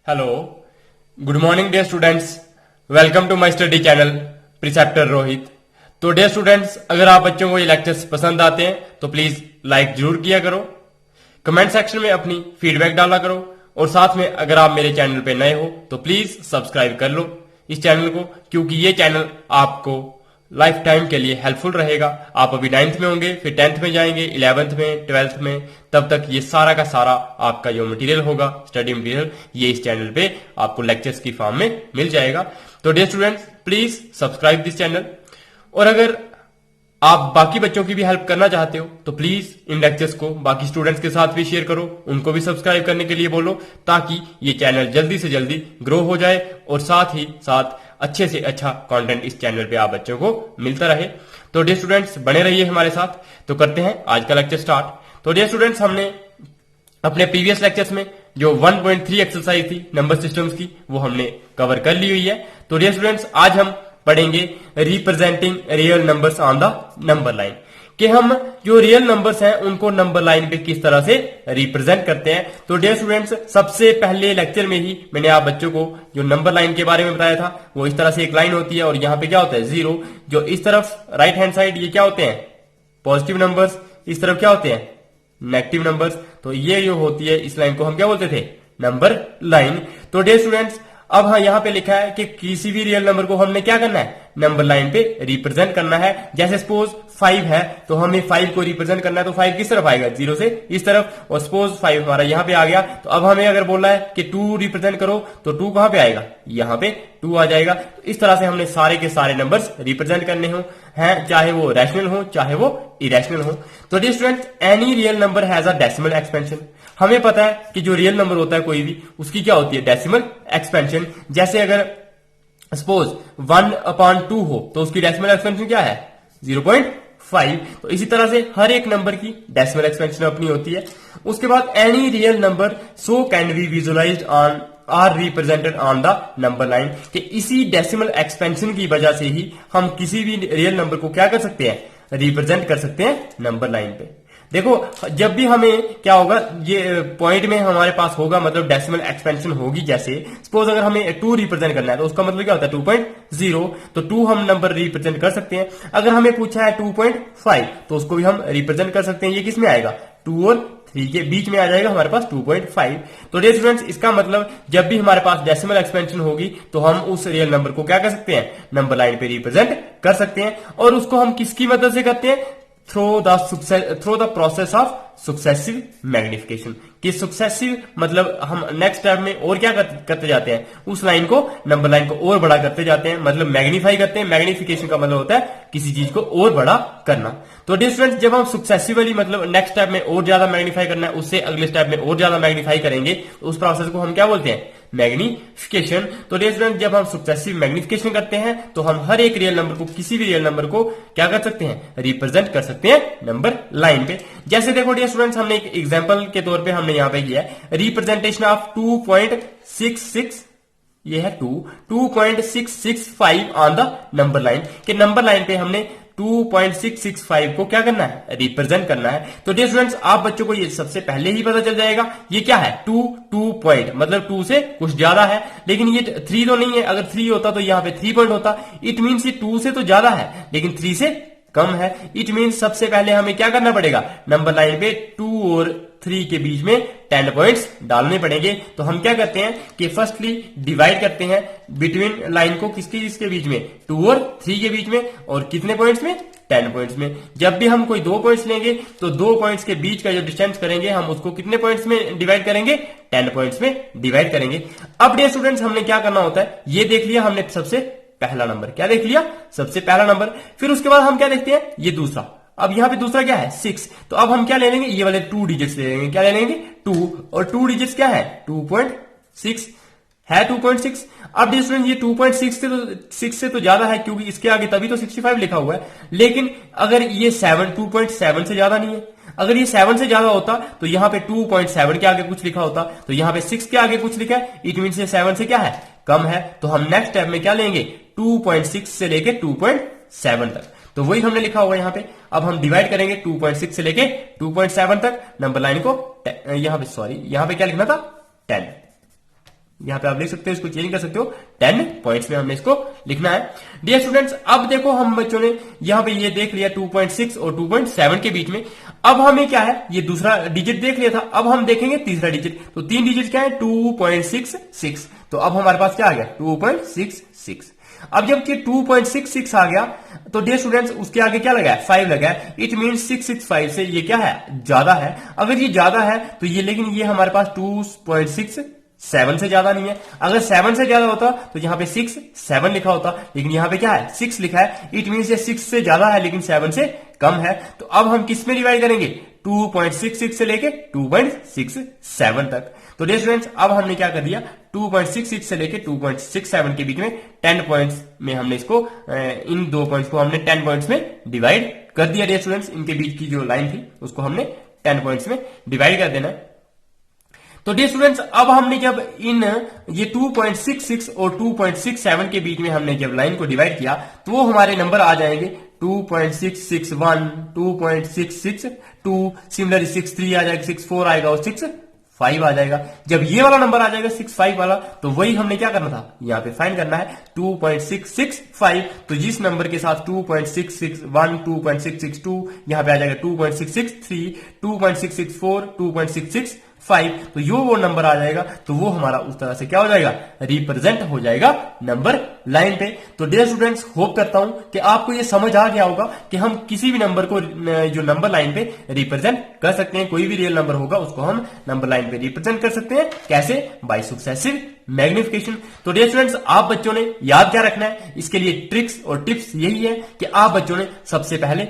Hello, good morning dear students. Welcome to my study channel preceptor Rohit. तो dear students, अगर आप बच्चों को ये लेक्चर्स पसंद आते हैं तो प्लीज लाइक जरूर किया करो, कमेंट सेक्शन में अपनी फीडबैक डाला करो और साथ में अगर आप मेरे चैनल पे नए हो तो प्लीज सब्सक्राइब कर लो इस चैनल को, क्योंकि ये चैनल आपको लाइफ टाइम के लिए हेल्पफुल रहेगा। आप अभी 9th में होंगे, फिर 10th में जाएंगे, 11th में, 12th में, तब तक ये सारा का सारा आपका जो मटेरियल होगा, स्टडी मटेरियल, ये इस चैनल पे आपको लेक्चर्स की फॉर्म में मिल जाएगा। तो dear students, please subscribe this channel. और अगर आप बाकी बच्चों की भी हेल्प करना चाहते हो तो प्लीज इन लेक्चर्स को बाकी स्टूडेंट्स के साथ भी शेयर करो, उनको भी सब्सक्राइब करने के लिए बोलो, ताकि ये चैनल जल्दी से जल्दी ग्रो हो जाए और साथ ही साथ अच्छे से अच्छा कंटेंट इस चैनल पे आप बच्चों को मिलता रहे। तो डियर स्टूडेंट्स, बने रहिए हमारे साथ। तो करते हैं आज का लेक्चर स्टार्ट। तो डियर स्टूडेंट्स, हमने अपने प्रीवियस लेक्चर्स में जो 1.3 एक्सरसाइज थी नंबर सिस्टम्स की, वो हमने कवर कर ली हुई है। तो डियर स्टूडेंट्स, आज हम पढ़ेंगे representing real numbers on the number line, कि हम जो रियल नंबर्स हैं उनको नंबर लाइन पे किस तरह से रिप्रेजेंट करते हैं। तो डियर स्टूडेंट्स, सबसे पहले लेक्चर में ही मैंने आप बच्चों को जो नंबर लाइन के बारे में बताया था, वो इस तरह से एक लाइन होती है और यहाँ पे क्या होता है, जीरो। जो इस तरफ राइट हैंड साइड ये क्या होते हैं, पॉजिटिव नंबर्स, इस तरफ क्या होते हैं, नेगेटिव नंबर्स। तो ये जो होती है, इस लाइन को हम क्या बोलते थे, नंबर लाइन। तो डियर स्टूडेंट्स, अब हाँ यहाँ पे लिखा है कि किसी भी रियल नंबर को हमने क्या करना है, नंबर लाइन पे रिप्रेजेंट करना है। जैसे सपोज 5 है तो हमें 5 को रिप्रेजेंट करना है, तो 5 किस तरफ आएगा, 0 से इस तरफ। और सपोज 5 हमारा यहाँ पे आ गया, तो अब हमें अगर बोला है कि 2 रिप्रेजेंट करो, तो 2 कहां पे आएगा, यहाँ पे 2 आ जाएगा। तो इस तरह से हमने सारे के सारे नंबर्स रिप्रेजेंट करने हो हैं, चाहे वो रैशनल हो चाहे वो इरेशनल हो। तो dear students, any real number has a decimal expansion. हमें पता है कि जो रियल नंबर होता है कोई भी, उसकी क्या होती है, डेसिमल एक्सपेंशन। जैसे अगर सपोज 1/2 हो तो उसकी डेसिमल एक्सपेंशन क्या है, 0.5। तो इसी तरह से हर एक नंबर की डेसिमल एक्सपेंशन अपनी होती है। उसके बाद any real number so can be visualised on or represented on the number line, कि इसी डेसिमल एक्सपेंशन की वजह से ही हम किसी भी रियल नंबर को क्या कर सकते हैं, रिप्रेजेंट कर सकते हैं नंबर लाइन पे। देखो, जब भी हमें क्या होगा, ये पॉइंट में हमारे पास होगा, मतलब डेसिमल एक्सपेंशन होगी। जैसे सपोज अगर हमें 2 रिप्रेजेंट करना है तो उसका मतलब क्या होता है, 2.0। तो 2 हम नंबर रिप्रेजेंट कर सकते हैं। अगर हमें पूछा है 2.5 तो उसको भी हम रिप्रेजेंट कर सकते हैं। ये किस में आएगा, 2 और 3 के बीच में आ जाएगा हमारे पास 2.5। तो डियर स्टूडेंट्स, इसका मतलब जब भी हमारे पास डेसिमल एक्सपेंशन होगी तो हम उस रियल नंबर को क्या कर सकते हैं, नंबर लाइन पे रिप्रेजेंट कर सकते हैं। और उसको हम किसकी मदद से करते हैं, through the process of successive magnification. कि सुक्सेसिव मतलब हम नेक्स्ट स्टेप में और क्या करते जाते हैं, उस लाइन को, नंबर लाइन को और बड़ा करते जाते हैं, मतलब मैग्नीफाई करते हैं। मैग्निफिकेशन का मतलब होता है किसी चीज को और बड़ा करना। तो डियर स्टूडेंट्स, जब हम सक्सेसिवली मतलब नेक्स्ट स्टेप में और ज्यादा मैग्नीफाई करना है, उससे अगले स्टेप में और ज्यादा मैग्नीफाई करेंगे, तो उस प्रोसेस को हम क्या बोलते हैं, मैग्निफिकेशन। तो डियर स्टूडेंट्स, जब हम सक्सेसिव मैग्निफिकेशन करते हैं तो हम हर एक रियल नंबर को, किसी भी रियल नंबर को क्या कर सकते हैं, रिप्रेजेंट कर सकते हैं नंबर लाइन पे। जैसे देखो डियर स्टूडेंट्स, हमने एक एग्जांपल के तौर पे हमने यहां पे किया है रिप्रेजेंटेशन ऑफ 2.66, ये है 2.665 ऑन द नंबर लाइन, कि नंबर लाइन पे हमने 2.665 को क्या करना है, रिप्रेजेंट करना है। तो डियर स्टूडेंट्स, आप बच्चों को ये सबसे पहले ही पता चल जाएगा ये क्या है, 2 पॉइंट, मतलब 2 से कुछ ज्यादा है। लेकिन ये 3 तो नहीं है, अगर 3 होता तो यहाँ पे 3 पॉइंट होता। इट मीन्स ये 2 से तो ज्यादा है लेकिन 3 से कम है। इट मीन्स सबसे पहले हमें क्या करना पड़ेगा, नंबर लाइन पे 2 और 3 के बीच में 10 पॉइंट्स डालने पड़ेंगे। तो हम क्या करते हैं कि फर्स्टली डिवाइड करते हैं बिटवीन लाइन को, किसके बीच में, 2 और 3 के बीच में, और कितने पॉइंट्स में, 10 पॉइंट्स में। जब भी हम कोई 2 पॉइंट्स लेंगे तो 2 पॉइंट्स के बीच का जो डिस्टेंस करेंगे हम उसको कितने पॉइंट्स में डिवाइड करेंगे, 10 पॉइंट्स में डिवाइड करेंगे। अब डियर स्टूडेंट्स, हमने क्या करना होता है, ये देख लिया हमने सबसे पहला नंबर, क्या देख लिया, सबसे पहला नंबर। फिर उसके बाद हम क्या देखते हैं, ये दूसरा। अब यहाँ पे दूसरा क्या है, 6। तो अब हम क्या ले लेंगे, ये वाले 2 डिजिट्स ले लेंगे। क्या ले लेंगे, 2, और 2 डिजिट्स क्या है, 2.6 है, 2.6। अब डियर स्टूडेंट, ये 2.6 से तो ज्यादा है, क्योंकि इसके आगे तभी तो 65 लिखा हुआ है। लेकिन अगर ये 2.7 से ज्यादा नहीं है, अगर ये 7 से ज्यादा होता तो यहाँ पे 2.7 के आगे कुछ लिखा होता, तो यहाँ पे 6 के आगे कुछ लिखा है। इट मीन 7 से क्या है, कम है। तो हम नेक्स्ट स्टेप में क्या लेंगे, 2.6 से लेके 2.7 तक। तो वही हमने लिखा हुआ यहाँ पे। अब हम डिवाइड करेंगे 2.6 से लेके 2.7 तक नंबर लाइन को। यहाँ पे क्या लिखना था, 10। यहाँ पे आप लिख सकते हो, इसको चेंज कर सकते हो, 10 पॉइंट्स में हमने इसको लिखना है। डियर स्टूडेंट्स, अब देखो हम बच्चों ने यहाँ पे ये देख लिया 2.6 और 2.7 के बीच में। अब हमें क्या है, ये दूसरा डिजिट देख लिया था, अब हम देखेंगे तीसरा डिजिट। तो 3 डिजिट क्या है, 2.66। तो अब हमारे पास क्या आ गया, 2.66। अब जब कि 2.66 आ गया तो डियर स्टूडेंट्स उसके आगे क्या लगा है, 5 लगा है। इट मींस 665 से ये क्या है, ज्यादा है। अगर ये ज्यादा है तो ये, लेकिन ये हमारे पास 2.67 से ज्यादा नहीं है। अगर 7 से ज्यादा होता तो यहाँ पे 7 लिखा होता, लेकिन यहाँ पे क्या है, 6 लिखा है। इट मींस ये 6 से ज्यादा है लेकिन 7 से कम है। तो अब हम किस में डिवाइड करेंगे, 2.66 से लेके 2.67 तक। तो डियर स्टूडेंट्स अब हमने क्या कर दिया, 2.66 से लेके 2.67 के बीच में 10 पॉइंट्स में हमने इसको, इन दो पॉइंट्स को हमने 10 पॉइंट्स में डिवाइड कर दिया। डियर स्टूडेंट्स इनके बीच की जो लाइन थी उसको हमने 10 पॉइंट्स में डिवाइड कर देना है। तो डियर स्टूडेंट्स अब हमने जब इन ये 2.66 और 2.67 के बीच में हमने जब लाइन को डिवाइड किया तो वो हमारे नंबर आ जाएंगे 2.661, 2.662, सिमिलरली 63 आ जाएगा, 64 आएगा और 65 आ जाएगा। जब ये वाला नंबर आ जाएगा 65 वाला, तो वही हमने क्या करना था, यहाँ पे फाइंड करना है 2.665। तो जिस नंबर के साथ 2.661, 2.662, यहाँ पे आ जाएगा 2.663, 2.664, 2.665। तो यो वो नंबर आ जाएगा, तो वो हमारा उस तरह से क्या हो जाएगा, रिप्रेजेंट हो जाएगा नंबर लाइन पे। तो डियर स्टूडेंट्स होप करता हूं कि आपको ये समझ आ गया होगा कि हम किसी भी नंबर को जो नंबर लाइन पे रिप्रेजेंट कर सकते हैं, कोई भी रियल नंबर होगा उसको हम नंबर लाइन पे रिप्रेजेंट कर सकते हैं। कैसे, बाय सक्सेसिव मैग्निफिकेशन। तो डियर स्टूडेंट्स आप बच्चों ने याद क्या रखना है, इसके लिए ट्रिक्स और टिप्स यही है कि आप बच्चों ने सबसे पहले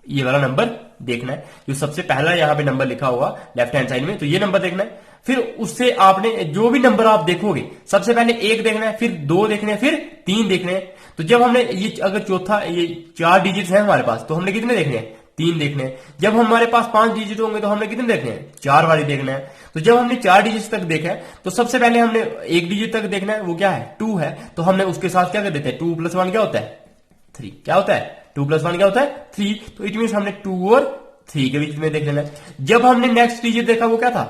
ये वाला नंबर देखना है, जो सबसे पहला यहाँ पे नंबर लिखा हुआ लेफ्ट हैंड साइड में, तो ये नंबर देखना है। फिर उससे आपने जो भी नंबर आप देखोगे, सबसे पहले 1 देखना है, फिर 2 देखने हैं, फिर 3 देखने हैं। तो जब हमने ये, अगर चौथा, ये 4 डिजिट्स हैं हमारे पास, तो हमने कितने देखने हैं, 3 देखने हैं। जब हमारे पास 5 डिजिट होंगे तो हमने कितने देखने हैं, 4 वाली देखना है। तो जब हमने 4 डिजिट तक देखा है तो सबसे पहले हमने 1 डिजिट तक देखना है, वो क्या है, 2 है। तो हमने उसके साथ क्या कर देते हैं, 2 + 1 क्या होता है, 3। क्या होता है, 2 + 1 क्या होता है, 3। तो इट मीन हमने 2 और 3 के बीच में देख लेना है। जब हमने नेक्स्ट डिजिट देखा वो क्या था,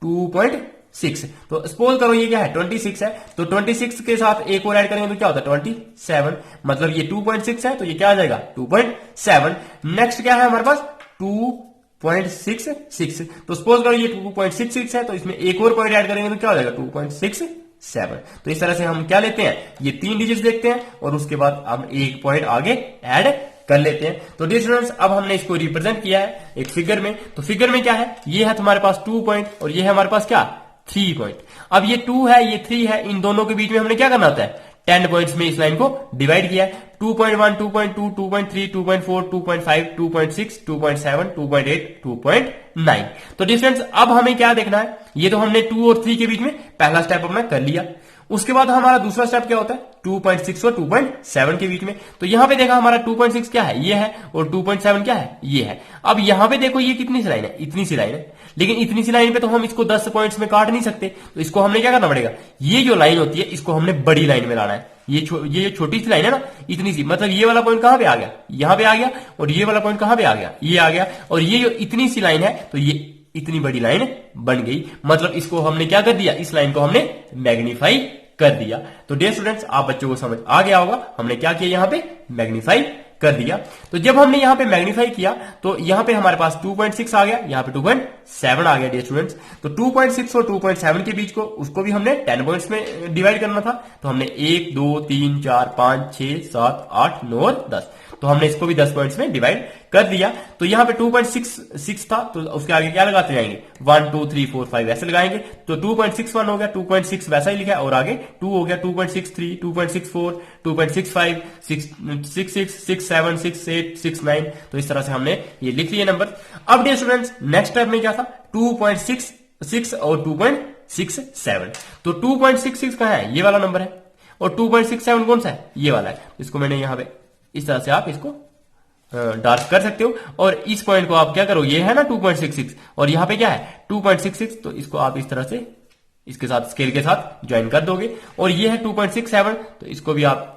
2.6। तो सपोज करो ये क्या है, 26 है। तो 26 के साथ एक और ऐड करेंगे तो क्या होता है, 27। मतलब ये 2.6 है तो ये क्या आ जाएगा, 2.7। नेक्स्ट क्या है हमारे पास, 2.66। तो सपोज करो ये 2.66 है तो इसमें एक और पॉइंट ऐड करेंगे तो क्या हो जाएगा, 2.67। तो इस तरह से हम क्या लेते हैं, ये 3 डिजिट देखते हैं और उसके बाद हम एक पॉइंट आगे ऐड कर लेते हैं। तो डियर स्टूडेंट्स अब हमने इसको रिप्रेजेंट किया है एक फिगर में। तो फिगर में क्या है, ये है तुम्हारे पास 2 पॉइंट और ये है हमारे पास क्या, 3 पॉइंट। अब ये 2 है, ये 3 है, इन दोनों के बीच में हमने क्या करना होता है, 10 पॉइंट्स में इस लाइन को डिवाइड किया है। 2.1, 2.2, 2.3, 2.4, 2.5, 2.6, 2.7, 2.8, 2.9। तो डिफरेंस अब हमें क्या देखना है, ये तो हमने 2 और 3 के बीच में पहला स्टेप अपना कर लिया। उसके बाद हमारा दूसरा स्टेप क्या होता है, 2.6 और 2.7 के बीच में। तो यहां पे देखा हमारा 2.6 क्या है, ये है, और 2.7 क्या है, ये है। अब यहां पे देखो ये कितनी सी लाइन है, इतनी सी लाइन है। लेकिन इतनी सी लाइन पे तो हम इसको 10 पॉइंट्स में काट नहीं सकते, तो इसको हमने क्या करना पड़ेगा, ये जो लाइन होती है इसको हमने बड़ी लाइन में लाना है। ये जो छोटी सी लाइन है ना, इतनी सी, मतलब ये वाला पॉइंट कहां पे आ गया, यहां पे आ गया, और ये वाला पॉइंट कहां पे आ गया, ये आ गया। और ये जो इतनी सी लाइन है तो ये इतनी बड़ी लाइन बन गई। मतलब इसको हमने क्या कर दिया, इस लाइन को हमने मैग्नीफाई कर दिया। तो डियर स्टूडेंट्स आप बच्चों को समझ आ गया होगा, हमने क्या किया, यहां पे मैग्नीफाई कर दिया। तो जब हमने यहां पे मैग्नीफाई किया तो यहां पे हमारे पास 2.6 आ गया, यहां पे 2.7 आ गया डियर स्टूडेंट्स। तो 2.6 और 2.7 के बीच को, उसको भी हमने 10 पॉइंट्स में डिवाइड करना था। तो हमने 1, 2, 3, 4, 5, 6, 7, 8, 9 और 10, तो हमने इसको भी 10 पॉइंट्स में डिवाइड कर दिया। तो यहां पे 2.66 था तो उसके आगे क्या लगाते जाएंगे, 1, 2, 3, 4, 5 ऐसे लगाएंगे। तो 2.61 हो गया, 2.6 वैसा ही लिखा है, और आगे 2 हो गया, 2.63, 2.64, 2.65, 6.66, 6.7, 6.8, 6.9। तो इस तरह से हमने ये लिख लिए नंबर। अब डियर स्टूडेंट्स नेक्स्ट स्टेप में क्या था, 2.66 और 2.67। तो 2.66 कहां है, ये वाला नंबर है, और 2.67 कौन सा है, ये वाला है। तो इसको मैंने यहां पे इस तरह से आप इसको डार्क कर सकते हो। और इस पॉइंट को आप क्या करो, ये है ना 2.66 और यहां पे क्या है 2.66, तो इसको आप इस तरह से इसके साथ स्केल के साथ ज्वाइन कर दोगे। और ये है 2.67, तो इसको भी आप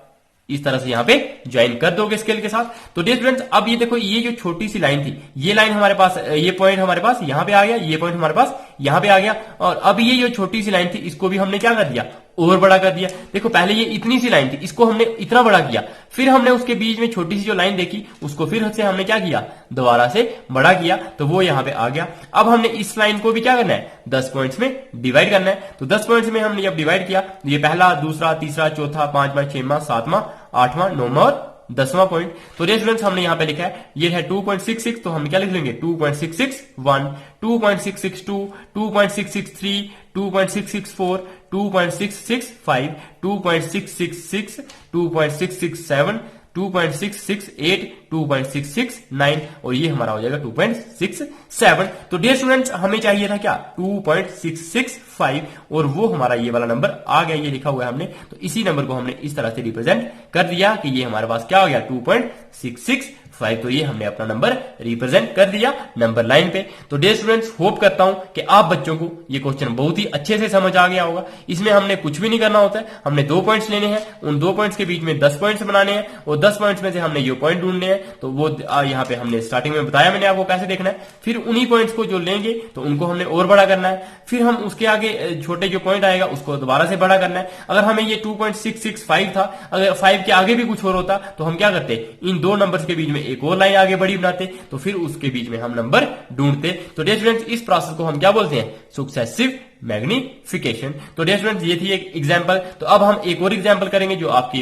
इस तरह से यहाँ पे ज्वाइन कर दोगे स्केल के साथ। तो डियर स्टूडेंट्स, अब ये देखो, ये जो छोटी सी लाइन थी, ये लाइन हमारे पास, ये पॉइंट हमारे पास यहाँ पे आ गया, ये पॉइंट हमारे पास यहाँ पे आ गया, और अब ये जो छोटी सी लाइन थी इसको भी हमने क्या कर दिया, और बड़ा कर दिया। देखो पहले ये इतनी सी लाइन थी, इसको हमने इतना बड़ा किया, फिर हमने उसके बीच में छोटी सी जो लाइन देखी उसको फिर से हमने क्या किया, दोबारा से बड़ा किया, तो वो यहाँ पे आ गया। अब हमने इस लाइन को भी क्या करना है, 10 पॉइंट्स में डिवाइड करना है। तो 10 पॉइंट्स में हमने जब डिवाइड किया, ये पहला, दूसरा, तीसरा, चौथा, पांचवा, छठवां, सातवां, आठवां, नौवां और 10वां पॉइंट। तो डियर स्टूडेंट्स, हमने यहां पे लिखा है, ये है 2.66, तो हम क्या लिख लेंगे, 2.661, 2.662, 2.663, 2.664, 2.665, 2.666, 2.667, 2.668, 2.669 और ये हमारा हो जाएगा 2.67। तो डियर स्टूडेंट्स, हमें चाहिए था क्या, 2.665 और वो हमारा ये वाला नंबर आ गया, ये लिखा हुआ है हमने। तो इसी नंबर को हमने इस तरह से रिप्रेजेंट कर दिया कि ये हमारे पास क्या हो गया, 2.665। तो ये हमने अपना नंबर रिप्रेजेंट कर दिया नंबर लाइन पे। तो डियर स्टूडेंट्स, होप करता हूं कि आप बच्चों को ये क्वेश्चन बहुत ही अच्छे से समझ आ गया होगा। इसमें हमने कुछ भी नहीं करना होता है, हमने 2 पॉइंट्स लेने हैं, उन 2 पॉइंट्स के बीच में 10 पॉइंट्स बनाने हैं और 10 पॉइंट्स में से हमने ये पॉइंट ढूंढने हैं। तो वो यहाँ पे हमने स्टार्टिंग में बताया मैंने आपको कैसे देखना है। फिर उन्हीं पॉइंट्स को जो लेंगे तो उनको हमने और बड़ा करना है, फिर हम उसके आगे छोटे जो पॉइंट आएगा उसको दोबारा से बड़ा करना है। अगर हमें ये 2.665 था, अगर 5 के आगे भी कुछ और होता तो हम क्या करते, इन 2 नंबर्स के बीच में एक और लाइन आगे बड़ी बनाते, तो फिर उसके बीच में हम नंबर ढूंढते। तो डियर स्टूडेंट्स, इस प्रोसेस को हम क्या बोलते हैं, सुक्सेसिव मैग्निफिकेशन। तो डियर स्टूडेंट्स, ये थी एक एग्जांपल। तो अब हम एक और एग्जांपल करेंगे जो आपकी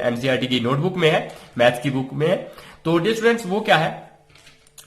एनसीईआरटी की नोटबुक में है, मैथ्स की बुक में है। तो डियर स्टूडेंट्स, वो क्या है,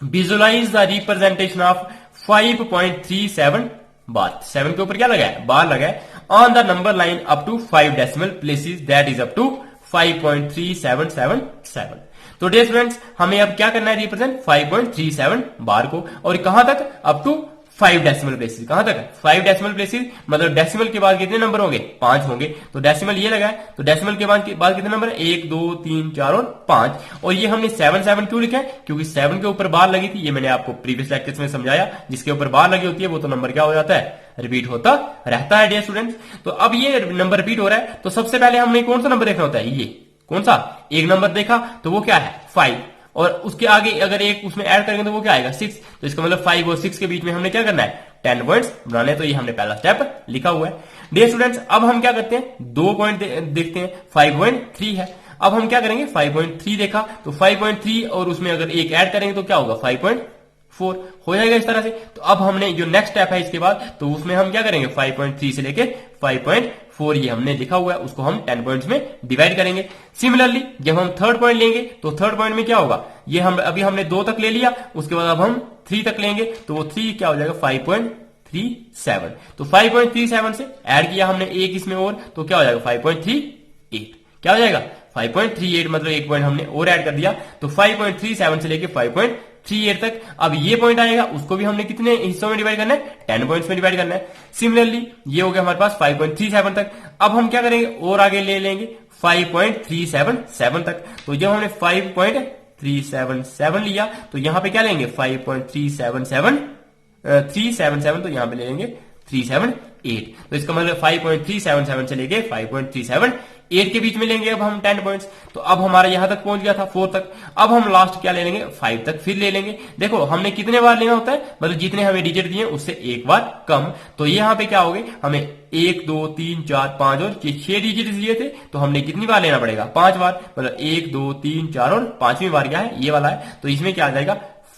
visualise the representation of 5.37 bar. 7 के ऊपर क्या लगा है, बार लगा है, on the number line up to 5 decimal places, that is up to 5.3777। तो डियर स्टूडेंट्स, हमें अब क्या करना है, रिप्रेजेंट 5.37 बार को, और कहां तक, अप टू 5 डेसिमल प्लेसेस। कहां तक, 5 डेसिमल प्लेसेस, मतलब डेसिमल के बाद कितने नंबर होंगे, 5 होंगे। तो डेसिमल ये लगा है, तो डेसिमल के बाद कितने नंबर है, 1 2 3 4 और 5। और ये हमने 7 क्यों लिखा है, क्योंकि 7 के ऊपर बार लगी थी, ये मैंने आपको प्रीवियस लेक्चर्स में समझाया। जिसके ऊपर बार लगी होती है वो तो नंबर क्या हो जाता है, रिपीट होता रहता है डियर स्टूडेंट्स। तो अब ये नंबर रिपीट हो रहा है, तो सबसे पहले हमें कौन सा नंबर देखना होता है, ये कौन सा, एक नंबर देखा तो वो क्या है, 5, और उसके आगे अगर एक उसमें ऐड करेंगे तो वो क्या आएगा, 6। तो इसका मतलब 5 और 6 के बीच में हमने क्या करना है, 10 पॉइंट्स बनाने। तो ये हमने पहला स्टेप लिखा हुआ है। डियर स्टूडेंट्स, अब हम क्या करते हैं, 2 पॉइंट देखते हैं, 5.3 है। अब हम क्या करेंगे, 5.3 देखा तो 5.3 और उसमें अगर एक ऐड करेंगे तो क्या होगा, 5.4 हो जाएगा इस तरह से। तो अब हमने जो नेक्स्ट स्टेप है इसके बाद, तो उसमें हम क्या करेंगे, 5.3 से लेके 5.4 ये हमने लिखा हुआ है, उसको हम 10 पॉइंट्स में डिवाइड करेंगे। सिमिलरली जब हम थर्ड पॉइंट लेंगे तो थर्ड पॉइंट में क्या होगा, ये हम अभी हमने 2 तक ले लिया, उसके बाद अब हम 3 तक लेंगे, तो वो 3 क्या हो जाएगा, 5.37। तो 5.37 से ऐड किया हमने एक इसमें और, तो क्या हो जाएगा, 5.38। क्या हो जाएगा, 5.38, मतलब एक पॉइंट हमने और ऐड कर दिया। तो 5.37 से लेके 5.38 तक अब ये पॉइंट आएगा, उसको भी हमने कितने हिस्सों में डिवाइड करना है, 10 पॉइंट्स में डिवाइड करना है। सिमिलरली ये हो गया हमारे पास 5.37 तक। अब हम क्या करेंगे, और आगे ले लेंगे 5.377 तक। तो जब हमने 5.377 लिया तो यहां पे क्या लेंगे, 5.377 तो यहां पे ले लेंगे 378। तो इसका मतलब 5.377 से लेके 5.378 के बीच में लेंगे अब हम 10 पॉइंट्स। तो अब हमारा यहां तक पहुंच गया था 4 तक। अब हम लास्ट क्या ले लेंगे, 5 तक फिर ले लेंगे। देखो हमने कितने बार लेना होता है, मतलब जितने हमें डिजिट दिए उससे एक बार कम। तो यहां पे क्या हो गए, हमें 1 2 3 4 5 और 6 डिजिट दिए थे, तो हमने कितनी बार लेना पड़ेगा, 5 बार। मतलब 1 2 3 4 और 5वीं बार क्या है, ये वाला है। तो इसमें क्या आ जाएगा,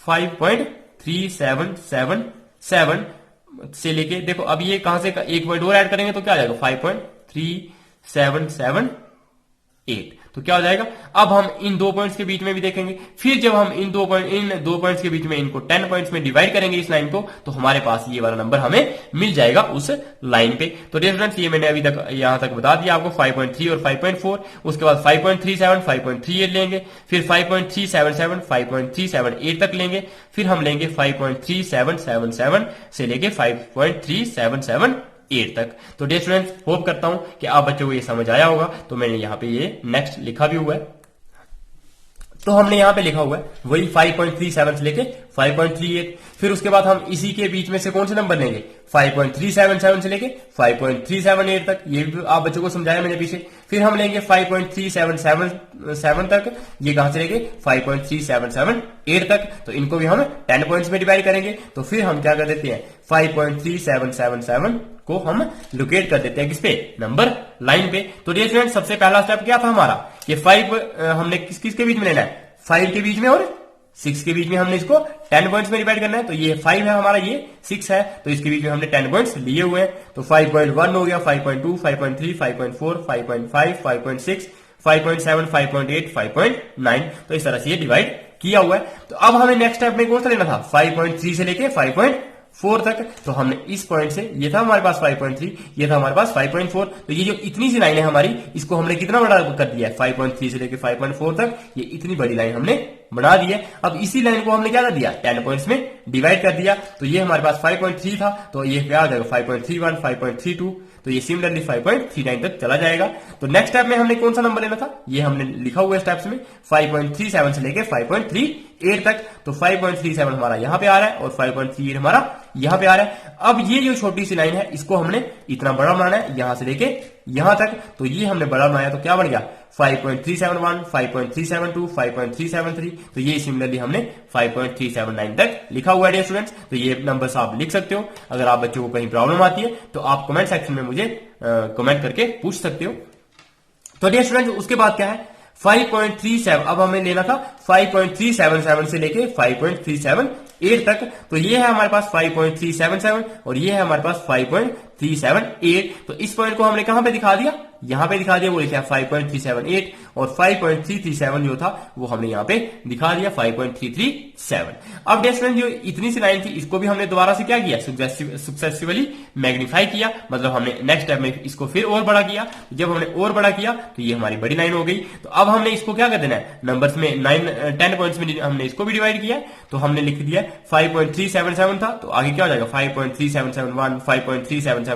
5.3777 से लेके, देखो अब ये कहां से एक पॉइंट और ऐड करेंगे तो क्या आ जाएगा, 5.3778। तो क्या हो जाएगा, अब हम इन 2 पॉइंट्स के बीच में भी देखेंगे। फिर जब हम इन दो पॉइंट्स के बीच में इनको 10 पॉइंट्स में डिवाइड करेंगे इस लाइन को, तो हमारे पास ये वाला नंबर हमें मिल जाएगा उस लाइन पे। तो डियर स्टूडेंट्स, ये मैंने अभी तक यहां तक बता दिया आपको, 5.3 और 5.4। उसके बाद 5.37 5.38 लेंगे, फिर 5.377 5.378 तक लेंगे, फिर हम लेंगे 5.3777 से लेके 5.377 8 तक। तो डियर स्टूडेंट्स, होप करता हूं कि आप बच्चों को ये समझ आया होगा। तो मैंने यहां पे ये नेक्स्ट लिखा भी हुआ है। तो हमने यहाँ पे लिखा हुआ है वही 5.37 से लेके 5.38। फिर उसके बाद हम इसी के बीच में से कौन से नंबर लेंगे, 5.377 से लेके 5.378 तक। ये भी आप बच्चों को समझाया मैंने पीछे। फिर हम लेंगे 5.377 तक, ये कहां से लेंगे 5.3778 तक। तो इनको भी हम 10 पॉइंट्स में डिवाइड करेंगे। तो फिर हम क्या कर देते हैं, 5.3777 को हम लोकेट कर देते हैं किस पे, नंबर लाइन पे। तो डियर स्टूडेंट सबसे पहला स्टेप क्या था हमारा, ये 5 हमने किस किस के बीच में लेना है, 5 के बीच में और 6 के बीच में हमने इसको 10 पॉइंट्स में डिवाइड करना है। तो ये 5 है हमारा, ये 6 है, तो इसके बीच में हमने 10 पॉइंट्स लिए हुए हैं। तो 5.1 हो गया, 5.2, 5.3, 5.4, 5.5, 5.6, 5.7, 5.8, 5.9। तो इस तरह से ये डिवाइड किया हुआ है। तो अब हमें नेक्स्ट स्टेप में कौन सा लेना था, 5.3 से लेके 5.4 तक। तो हमने इस पॉइंट से, ये था हमारे पास 5.3, ये था हमारे पास 5.4। तो ये जो इतनी सी लाइन है हमारी, इसको हमने कितना बड़ा कर दिया है, 5.3 से लेके 5.4 तक, ये इतनी बड़ी लाइन हमने बना दी है। अब इसी लाइन को हमने क्या कर दिया, 10 पॉइंट्स में डिवाइड कर दिया। तो ये हमारे पास 5.3 था, तो ये क्या आ जाएगा 5.31, 5.32, तो ये सिमिलरली 5.39 तक चला जाएगा। तो नेक्स्ट स्टेप में हमने कौन सा नंबर लेना था, ये हमने लिखा हुआ है स्टेप्स में, 5.37 से लेके 5.38 तक। तो 5.37 हमारा यहां पे आ रहा है और 5.38 हमारा यहां पे आ रहा है। अब ये जो छोटी सी लाइन है, इसको हमने इतना बड़ा बनाना है, यहां से लेके यहां तक। तो ये हमने बड़ा बनाया, तो क्या बन गया 5.371, 5.372, 5.373। तो ये सिमिलरली हमने 5.379 तक लिखा हुआ है डियर स्टूडेंट्स। तो ये नंबर्स आप लिख सकते हो। अगर आप बच्चों को कहीं प्रॉब्लम आती है तो आप कमेंट सेक्शन में मुझे कमेंट करके पूछ सकते हो। तो डियर स्टूडेंट्स उसके बाद क्या है, 5.37, अब हमें लेना था 5.377 से लेके 5.378 तक। तो ये है हमारे पास 5.377 और ये है हमारे पास 5.378। तो इस पॉइंट को हमने कहां पे दिखा दिया, यहां पे दिखा दिया, वो लिखा 5.378 और 5.337 जो था वो हमने यहां पे दिखा दिया 5.337। अब डियर स्टूडेंट जो इतनी सी लाइन थी, इसको भी हमने दोबारा से क्या किया, सक्सेसिवली मैग्नीफाई किया, मतलब हमने नेक्स्ट स्टेप में इसको फिर और बड़ा किया। जब हमने और बड़ा किया तो ये हमारी बड़ी लाइन हो गई। तो अब हमने इसको क्या कर देना है, नंबर्स में 10 पॉइंट्स में हमने इसको भी डिवाइड किया। तो हमने लिख दिया 5.377 था, तो आगे क्या हो जाएगा 5.3771, 5.3772।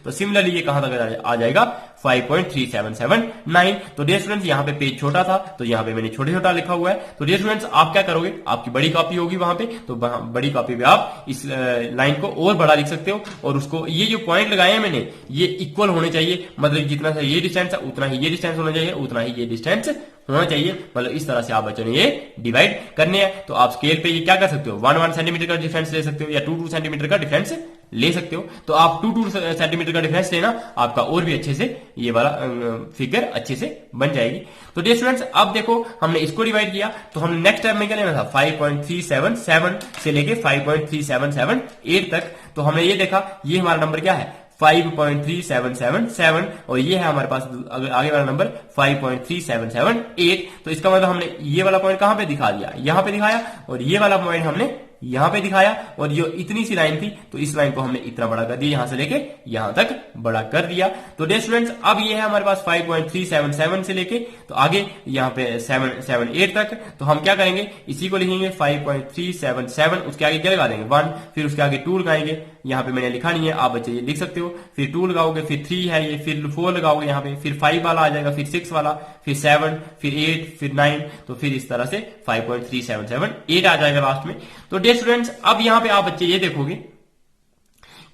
तो सिमिलरली ये कहां तक आ जाएगा 5.3779। तो डियर स्टूडेंट्स यहाँ पे पेज छोटा था, तो यहाँ पे मैंने छोटे छोटा लिखा हुआ है। तो डियर स्टूडेंट्स आप क्या करोगे, आपकी बड़ी कॉपी होगी वहां पे, तो बड़ी कॉपी पे आप इस लाइन को और बड़ा लिख सकते हो। और उसको ये जो पॉइंट लगाए हैं मैंने, ये इक्वल होने चाहिए, मतलब जितना सा ये डिस्टेंस है उतना ही ये डिस्टेंस होना चाहिए, उतना ही ये डिस्टेंस होना चाहिए। मतलब इस तरह से आप बच्चों ने ये डिवाइड करने हैं। तो आप स्केल पे ये क्या कर सकते हो, 1 सेंटीमीटर का डिफरेंस ले सकते हो या 2 सेंटीमीटर का डिफरेंस ले सकते हो। तो आप 2 सेंटीमीटर का डिफरेंस लेना, आपका और भी अच्छे से ये वाला फिगर अच्छे से बन जाएगी। तो डियर स्टूडेंट्स अब देखो हमने इसको डिवाइड किया, तो हमने नेक्स्ट स्टेप में क्या लेना था, 5.377 से लेके 5.377 तक। तो हमने ये देखा, ये हमारा नंबर क्या है 5.3777 और ये है हमारे पास आगे वाला नंबर 5.3778। तो इसका मतलब हमने ये वाला पॉइंट कहां पे दिखा दिया, यहां पे दिखाया, और ये वाला पॉइंट हमने यहां पे दिखाया। और जो इतनी सी लाइन थी, तो इस लाइन को हमने इतना बड़ा कर दिया, यहां से लेके यहां तक बड़ा कर दिया। तो डियर स्टूडेंट्स अब ये है हमारे पास 5.377 से लेके तो आगे यहाँ पे 778 तक। तो हम क्या करेंगे, इसी को लिखेंगे 5.377, उसके आगे क्या लगा देंगे 1, फिर उसके आगे 2 लगाएंगे। यहाँ पे मैंने लिखा नहीं है, आप बच्चे ये लिख सकते हो। फिर 2 लगाओगे, फिर 3 है ये, फिर 4 लगाओगे यहाँ पे, फिर 5 वाला आ जाएगा, फिर 6 वाला, फिर 7, फिर 8, फिर 9। तो फिर इस तरह से 5.377 आ जाएगा लास्ट में। तो डियर स्टूडेंट्स अब यहाँ पे आप बच्चे ये देखोगे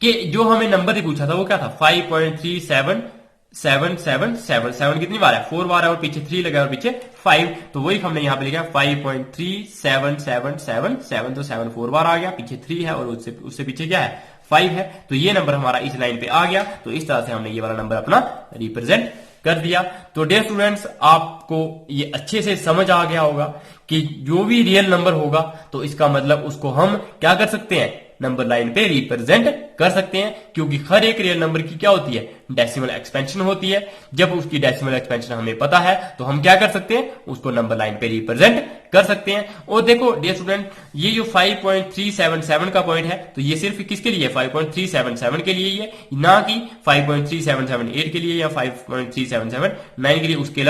कि जो हमें नंबर पूछा था वो क्या था 5.37777 कितनी बार है, 4 बार है, और पीछे 3 लगा और पीछे 5। तो वही हमने यहाँ पे लिखा 5.37777। तो 7 4 बार आ गया, पीछे 3 है और उससे पीछे क्या है 5 है। तो ये नंबर हमारा इस लाइन पे आ गया। तो इस तरह से हमने ये वाला नंबर अपना रिप्रेजेंट कर दिया। तो डियर स्टूडेंट्स आपको ये अच्छे से समझ आ गया होगा कि जो भी रियल नंबर होगा तो इसका मतलब उसको हम क्या कर सकते हैं, नंबर लाइन पे रिप्रेजेंट कर सकते हैं। क्योंकि हर एक रियल नंबर की क्या होती है, डेसिमल एक्सपेंशन होती है। जब उसकी डेसिमल एक्सपेंशन हमें पता है तो हम क्या कर सकते हैं, उसको नंबर लाइन पे रिप्रेजेंट कर सकते हैं। और देखो डियर स्टूडेंट ये जो 5.377 का पॉइंट है, तो ये सिर्फ किसके लिए, 5.377 के लिए ही है, ना कि 5.3778 के लिए या 5.377 के लिए। उसके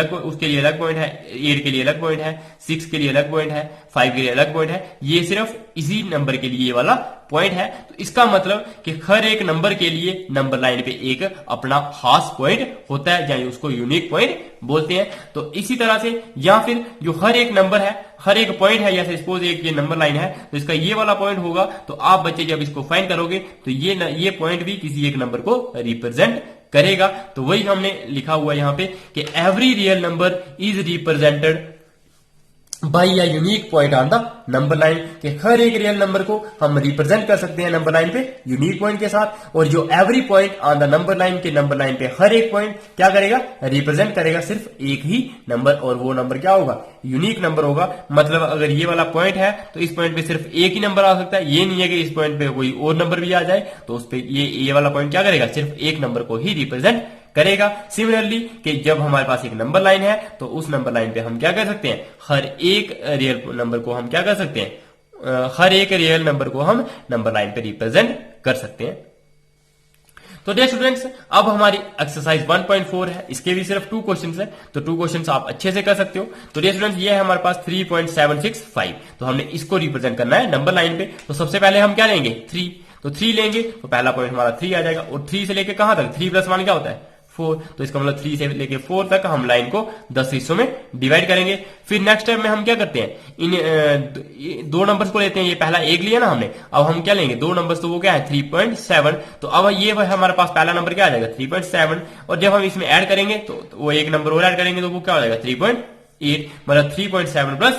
लिए अलग पॉइंट है, 8 के लिए अलग पॉइंट है, 6 के लिए अलग पॉइंट है, 5 के लिए अलग पॉइंट है। ये सिर्फ इसी नंबर के लिए ये वाला पॉइंट है। तो इसका मतलब कि हर एक नंबर के लिए नंबर लाइन पे एक अपना अपना खास पॉइंट होता है, या उसको यूनिक पॉइंट बोलते हैं। तो इसी तरह से या फिर जो हर एक नंबर है, हर एक पॉइंट है, जैसे सपोज एक ये नंबर लाइन है तो इसका ये वाला पॉइंट होगा, तो आप बच्चे जब इसको फाइंड करोगे तो ये पॉइंट भी किसी एक नंबर को रिप्रेजेंट करेगा। तो वही हमने लिखा हुआ है यहाँ पे कि every real number is represented by a unique point on the number line, के हर एक रियल नंबर को हम रिप्रेजेंट कर सकते हैं नंबर लाइन पे यूनिक पॉइंट के साथ। और जो every point on the number line के नंबर लाइन पे हर एक पॉइंट क्या करेगा, रिप्रेजेंट करेगा सिर्फ एक ही नंबर, और वो नंबर क्या होगा, यूनिक नंबर होगा। मतलब अगर ये वाला पॉइंट है तो इस पॉइंट पे सिर्फ एक ही नंबर आ सकता है, ये नहीं है कि इस पॉइंट पे कोई और नंबर भी आ जाए, तो उस पे ये वाला पॉइंट क्या करेगा, सिर्फ एक नंबर को ही रिप्रेजेंट करेगा। सिमिलरली कि जब हमारे पास एक नंबर लाइन है तो उस नंबर लाइन पे हम क्या कर सकते हैं, हर एक रियल नंबर को हम क्या कर सकते हैं, हर एक रियल नंबर को हम नंबर लाइन पे रिप्रेजेंट कर सकते हैं। तो डियर स्टूडेंट्स, अब हमारी एक्सरसाइज 1.4 है, इसके भी सिर्फ 2 क्वेश्चंस है, तो 2 क्वेश्चंस आप अच्छे से कर सकते हो। तो डियर स्टूडेंट्स, ये है हमारे पास 3.765, तो हमने इसको रिप्रेजेंट करना है नंबर लाइन पे। तो सबसे पहले हम क्या लेंगे, 3, तो 3 लेंगे तो पहला पॉइंट हमारा 3 आ जाएगा, और 3 से लेके कहां तक, 3 + 1 क्या होता है 4, तो इसका मतलब 3 से लेके 4 तक हम लाइन को 10 हिस्सों में डिवाइड करेंगे। फिर नेक्स्ट स्टेप में हम क्या करते हैं, इन 2 नंबर्स को लेते हैं, ये पहला 1 लिया ना हमने, अब हम क्या लेंगे 2 नंबर्स, तो वो क्या है 3.7, तो अब ये हमारे पास पहला नंबर क्या आ जाएगा 3.7, और जब हम इसमें ऐड करेंगे तो वो एक नंबर और ऐड करेंगे तो वो क्या हो जाएगा 3.8, मतलब 3.7 प्लस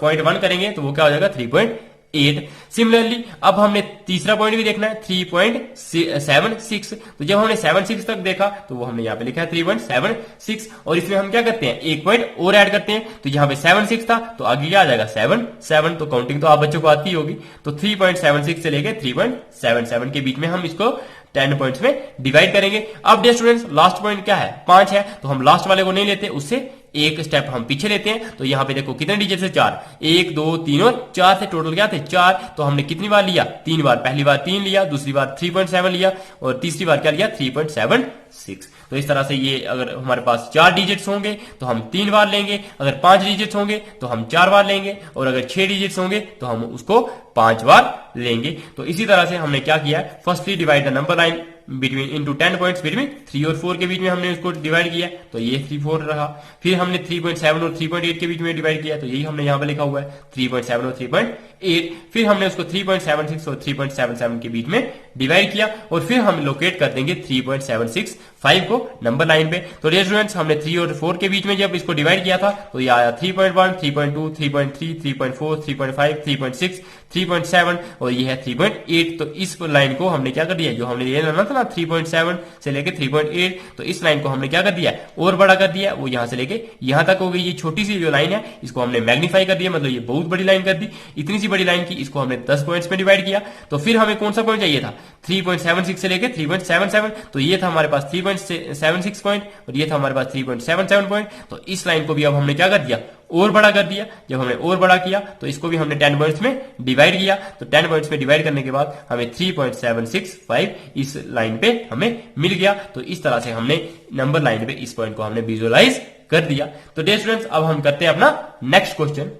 0.1 करेंगे तो वो क्या हो जाएगा 3.8। सिमिलरली अब हमने तीसरा पॉइंट भी देखना है 3.76, तो जब हमने 76 तक देखा तो वो हमने यहाँ पे लिखा है 3.76, और इसमें हम क्या करते हैं, एक पॉइंट और ऐड करते हैं, तो यहाँ पे 76 था तो आगे क्या आ जाएगा 7, तो काउंटिंग तो आप बच्चों को आती होगी, तो 3.76 से लेके 3.77 के बीच में हम इसको 10 पॉइंट्स में डिवाइड करेंगे। अब डियर स्टूडेंट्स, लास्ट पॉइंट क्या है, 5 है, तो हम लास्ट वाले को नहीं लेते, उससे एक स्टेप हम पीछे लेते हैं। तो यहां पे देखो कितने डिजिट से 4, 1 2 3 और 4 थे, टोटल क्या थे 4, तो हमने कितनी बार लिया, 3 बार, पहली बार 3 लिया, दूसरी बार 3.7 लिया, और तीसरी बार क्या लिया 3.76। तो इस तरह से ये अगर हमारे पास 4 डिजिट्स होंगे तो हम 3 बार लेंगे, अगर 5 डिजिट्स होंगे तो हम 4 बार लेंगे, और अगर 6 डिजिट्स होंगे तो हम उसको 5 बार लेंगे। तो इसी तरह से हमने क्या किया, firstly divide the number line between into 10 points between 3 और 4 के बीच में हमने उसको डिवाइड किया, तो ये 3-4 रहा। फिर हमने 3.7 और 3.8 के बीच में डिवाइड किया, तो यही हमने यहां पे लिखा हुआ है 3.7 और 3.8। फिर हमने उसको 3.76 और 3.77 के बीच में डिवाइड किया, और फिर हम लोकेट कर देंगे 3.765 को नंबर लाइन पे। तो डियर स्टूडेंट्स, हमने 3 और 4 के बीच में जब इसको डिवाइड किया था तो ये आया 3.1, 3.2, 3.3, 3.4, 3.5, 3.6, 3.7 और ये है 3.8। तो इस लाइन को हमने क्या कर दिया, जो हमने ये लेना था ना 3.7 से लेके 3.8, तो इस लाइन को हमने क्या कर दिया और बड़ा कर दिया, वो यहां से लेके यहां तक हो गई। ये छोटी सी जो लाइन है इसको हमने मैग्नीफाई कर दिया, मतलब ये बहुत बड़ी लाइन कर दी। इतनी सी बड़ी लाइन की इसको हमने 10 पॉइंट्स में डिवाइड किया। तो फिर हमें कौन सा पॉइंट चाहिए था, 3.76 से लेके 3.77, तो ये था हमारे पास 3.76 पॉइंट, और ये था हमारे पास 3.77 पॉइंट। तो इस लाइन को भी अब हमने क्या कर दिया, और बड़ा कर दिया। जब हमने और बड़ा किया तो इसको भी हमने 10 पॉइंट्स में डिवाइड किया। तो 10 पॉइंट्स में डिवाइड करने के बाद हमें 3.765 इस लाइन पे हमें मिल गया। तो इस तरह से हमने नंबर लाइन पे इस पॉइंट को हमने विजुअलाइज कर दिया। तो डियर स्टूडेंट्स, अब हम करते हैं अपना नेक्स्ट क्वेश्चन।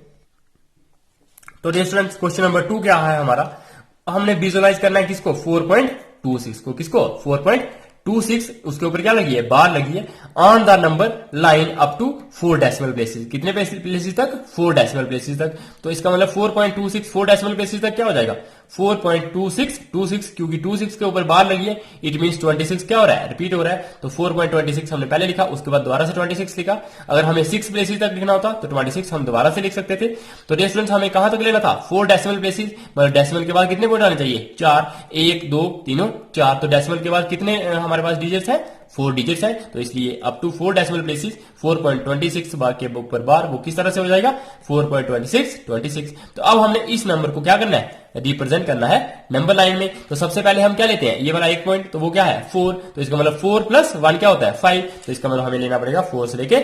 तो डियर स्टूडेंट्स, क्वेश्चन नंबर 2 क्या है हमारा, हमने विजुअलाइज करना है किसको, 4.26 को, किसको 4.26, उसके ऊपर क्या लगी है, बार लगी है, on the number line up to 4 decimal places. कितने प्लेसेस तक, 4 डेसिमल प्लेसेस तक। तो इसका मतलब 4.26 4 डेसिमल प्लेसेस तक क्या हो जाएगा, 4.26, क्योंकि 26 के ऊपर बार लगी है, इट मींस 26 क्या हो रहा है, रिपीट हो रहा है। तो 4.26 हमने पहले लिखा, उसके बाद दोबारा से 26 लिखा। अगर हमें 6 प्लेसेस तक लिखना होता तो 26 हम दोबारा से लिख सकते थे। तो डियर स्टूडेंट्स, हमें कहां तक लेना था, 4 डेसिमल प्लेसेस, मतलब डेसिमल के बाद कितने पॉइंट आने चाहिए, 4, 1 2 3 4। तो डेसिमल के बाद कितने हमारे पास डिजिट्स है, 4 डिजिट्स है। तो इसलिए अप टू 4 डेसिमल प्लेसेस 4.26 बार के ऊपर बार, वो किस तरह से हो जाएगा 4.26। तो अब हमने इस नंबर को क्या करना है, रिप्रेजेंट करना है नंबर लाइन में। तो सबसे पहले हम क्या लेते हैं, ये वाला एक पॉइंट, तो वो क्या है 4, तो इसका मतलब 4 + 1 क्या होता है 5। तो इसका मतलब हमें लेना पड़ेगा 4 से लेके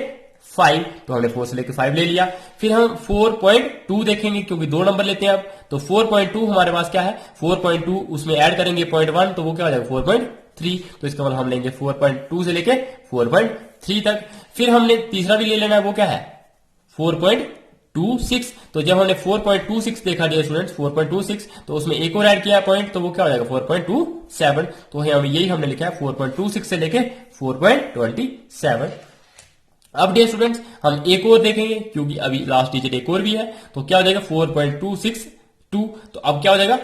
5, तो हमने 4 से लेके 5 ले लिया। फिर हम 4.2 देखेंगे, क्योंकि 2 नंबर लेते हैं अब। तो 4.2 हमारे पास क्या है, 4.2 उसमें ऐड करेंगे 0.1, तो वो क्या हो जाएगा 4.3। तो इसका मतलब हम लेंगे 4.2 से लेके 4.3 तक। फिर हमने तीसरा भी ले लेना है, वो क्या है 4.3, 4.26। तो जब हमने 4.26 देखा डियर स्टूडेंट्स 4.26, तो उसमें एक और ऐड किया पॉइंट, तो वो क्या हो जाएगा 4.27। तो यही हमने लिखा है 4.26 से लेके 4.27। अब डियर स्टूडेंट्स हम एक और देखेंगे क्योंकि अभी लास्ट डिजिट एक और भी है, तो क्या हो जाएगा 4.262। तो अब क्या हो जाएगा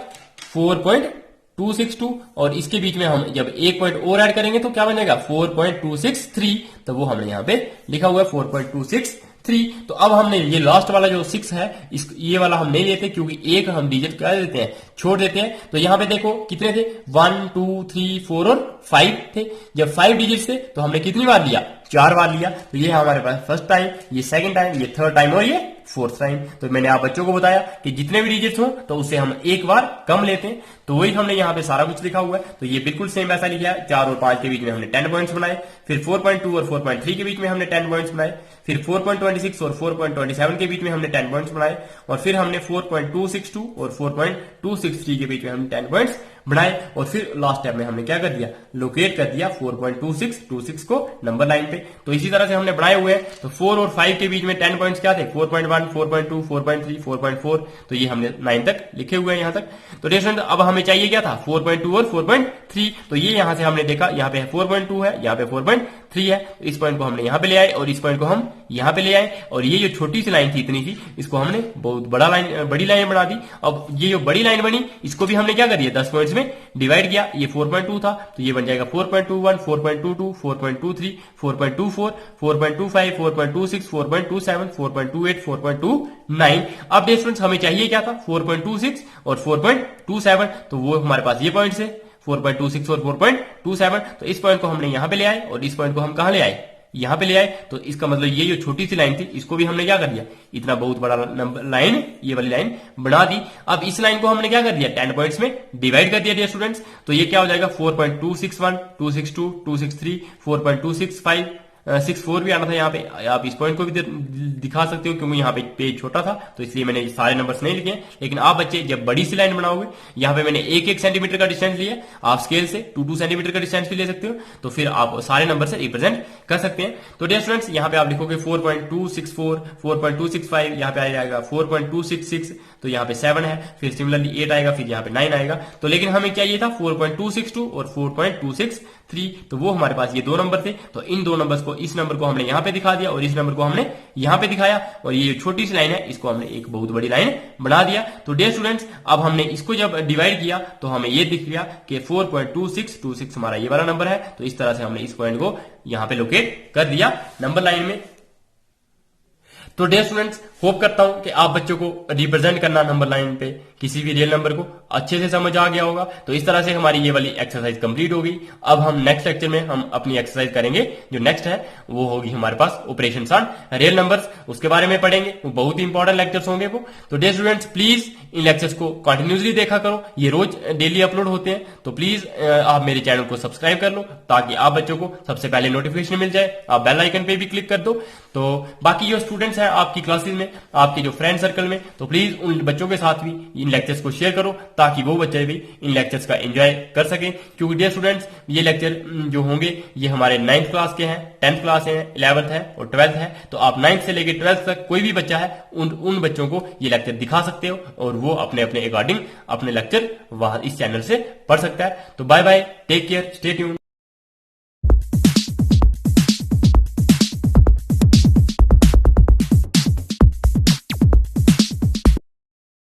4.262 और इसके बीच में हम जब एक पॉइंट और ऐड करेंगे तो क्या बन जाएगा 4.263। तो वो हमने यहां पे लिखा हुआ है 4.263। तो अब हमने ये लास्ट वाला जो 6 है ये वाला हम नहीं लेते क्योंकि एक हम डिजिट क्या देते हैं छोड़ देते हैं। तो यहां पे देखो कितने थे 1 2 3 4 और 5 थे। जब 5 डिजिट थे तो हमने कितनी बार लिया 4 बार लिया। तो ये हमारे पास फर्स्ट टाइम, ये सेकंड टाइम, ये थर्ड टाइम और ये फोर्थ टाइम। तो मैंने आप बच्चों को बताया कि जितने भी डिजिट्स हो तो उससे हम एक बार कम लेते हैं। तो वही हमने यहाँ पे सारा कुछ लिखा हुआ है। तो ये बिल्कुल सेम ऐसा लिखा है। 4 और 5 के बीच में हमने 10 पॉइंट्स बनाए, फिर 4.2 और 4.3 के बीच में हमने 10 पॉइंट्स बनाए, फिर 4.26 और 4.27 के बीच में हमने 10 पॉइंट्स बनाए, और फिर हमने 4.262 और 4.263 के बीच में हमने 10 पॉइंट्स बनाए, और फिर लास्ट स्टेप में हमने क्या कर दिया लोकेट कर दिया 4.2626 को नंबर लाइन पे। तो इसी तरह से हमने बनाए हुए हैं। तो 4 और 5 के बीच में 10 पॉइंट्स क्या थे 4.1 4.2 4.3 4.4। तो ये हमने 9 तक लिखे हुए हैं यहां तक। तो स्टूडेंट अब हमें चाहिए क्या था 4.2 और 4.3। तो ये यहां से हमने देखा यहाँ पे 4.2 है, यहाँ पे 4.3 है। तो इस पॉइंट को हमने यहाँ पे ले आए और इस पॉइंट को हम यहाँ पे ले आए, और ये जो छोटी सी लाइन थी इतनी सी इसको हमने बहुत बड़ी लाइन बना दी। अब ये जो बड़ी लाइन बनी इसको भी हमने क्या कर दिया 10 पॉइंट्स में डिवाइड किया। ये 4.2 था तो ये बन जाएगा 4.21 4.22 4.23 4.24 4.25 4.26 4.27 4.28 4.29। अब डिफरेंस हमें चाहिए क्या था 4.26 और 4.27। तो वो हमारे पास ये पॉइंट्स है 4.26 और 4.27। तो इस पॉइंट को हमने यहां पे ले आए और इस पॉइंट को हम कहां ले आए यहां पे ले आए। तो इसका मतलब ये जो छोटी सी लाइन थी इसको भी हमने क्या कर दिया इतना बहुत बड़ा नंबर लाइन ये वाली लाइन बना दी। अब इस लाइन को हमने क्या कर दिया 10 पॉइंट्स में डिवाइड कर दिया डियर स्टूडेंट्स। तो ये क्या हो जाएगा 4.261 262 263 4.265 64 भी आना था यहाँ पे। आप इस पॉइंट को भी दिखा सकते हो क्योंकि यहाँ पे पेज छोटा था तो इसलिए मैंने सारे नंबर्स नहीं लिखे। लेकिन आप बच्चे जब बड़ी सी लाइन बनाओगे यहाँ पे मैंने 1-1 सेंटीमीटर का डिस्टेंस लिया, आप स्केल से 2-2 सेंटीमीटर का डिस्टेंस भी ले सकते हो। तो फिर आप सारे नंबर से रिप्रेजेंट कर सकते हैं। तो डियर स्टूडेंट्स यहाँ पे आप लिखोगे 4.264 4.265, यहाँ पे आ जाएगा 4.266, तो यहाँ पे 7 है, फिर सिमिलरली 8 आएगा, फिर यहाँ पे 9 आएगा। तो लेकिन हमें चाहिए था 4.262 और 4.263। तो वो हमारे पास ये दो नंबर थे। तो इन दो नंबर्स को इस नंबर को हमने यहाँ पे दिखा दिया और इस नंबर को हमने यहाँ पे दिखाया, और ये छोटी सी लाइन है इसको हमने एक बहुत बड़ी लाइन बना दिया। तो डियर स्टूडेंट्स अब हमने इसको जब डिवाइड किया तो हमें ये दिख गया कि 4.2626 हमारा ये वाला नंबर है। तो इस तरह से हमने इस पॉइंट को यहाँ पे लोकेट कर दिया नंबर लाइन में। तो डियर स्टूडेंट्स होप करता हूं कि आप बच्चों को रिप्रेजेंट करना नंबर लाइन पे किसी भी रियल नंबर को अच्छे से समझ आ गया होगा। तो इस तरह से हमारी ये वाली एक्सरसाइज कंप्लीट होगी। अब हम नेक्स्ट लेक्चर में हम अपनी एक्सरसाइज करेंगे। जो नेक्स्ट है वो होगी हमारे पास ऑपरेशंस ऑन रियल नंबर्स, उसके बारे में पढ़ेंगे। वो बहुत ही इंपॉर्टेंट लेक्चर्स होंगे वो। तो डियर स्टूडेंट्स प्लीज इन लेक्चर्स को कंटिन्यूसली देखा करो, ये रोज डेली अपलोड होते हैं। तो प्लीज आप मेरे चैनल को सब्सक्राइब कर लो ताकि आप बच्चों को सबसे पहले नोटिफिकेशन मिल जाए। आप बेल आइकन पे भी क्लिक कर दो। तो बाकी जो स्टूडेंट्स हैं आपकी क्लासेस में, आपके जो फ्रेंड सर्कल में, तो प्लीज उन बच्चों के साथ भी इन लेक्चर्स को शेयर करो ताकि वो बच्चे भी इन लेक्चर्स का एंजॉय कर सकें। क्योंकि डियर स्टूडेंट्स ये लेक्चर जो होंगे ये हमारे 9th क्लास के हैं, 10th क्लास है, 11th है और 12th है। तो आप 9th से लेकर 12th तक कोई भी बच्चा है उन बच्चों को ये लेक्चर दिखा सकते हो और वो अपने अपने अकॉर्डिंग अपने लेक्चर वहां इस चैनल से पढ़ सकता है। तो bye bye, take care, stay tuned.